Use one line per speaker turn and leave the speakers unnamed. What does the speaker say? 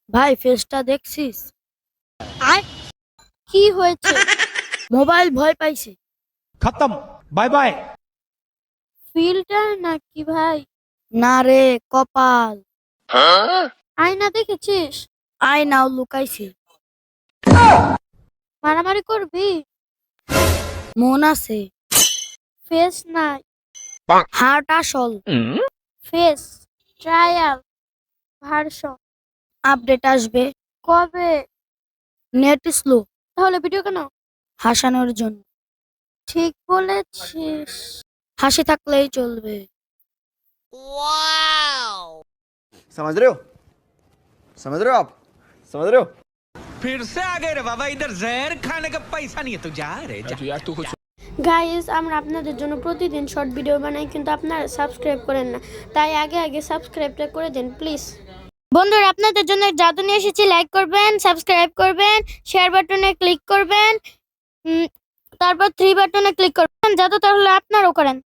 ভাই ফেসটা দেখছিস?
আর কি হয়েছে?
মোবাইল ভয় পাইছে।
खत्म बाय बाय।
ফিল্টার নাকি ভাই?
না রে, কপাল।
আয়না দেখেছিস?
আয়নাও লুকাইছে।
মারামারি করবি?
মন আছে।
ফেস নাই।
হার্ট আসল।
ফেস ট্রায়াল ভার্সন
আপডেট আসবে।
কবে?
Net slow.
তাহলে ভিডিও কেন?
হাসানোর জন্য।
ঠিক বলেছিস।
হাসি থাকলেই চলবে।
समझ रहे हो समझ रहे हो आप समझ रहे हो।
फिर से आ गए रे बाबा, इधर जहर खाने का पैसा नहीं है, तू जा रे जा।
গাইস, আমরা আপনাদের জন্য প্রতিদিন শর্ট ভিডিও বানাই, কিন্তু আপনারা সাবস্ক্রাইব করেন না। তাই আগে আগে সাবস্ক্রাইবটা করে দেন প্লিজ। বন্ধুরা, আপনাদের জন্য জাদু নিয়ে এসেছি। লাইক করবেন, সাবস্ক্রাইব করবেন, শেয়ার বাটনে ক্লিক করবেন, তারপর 3 বাটনে ক্লিক করবেন। জাদু তাহলে আপনারাও করেন।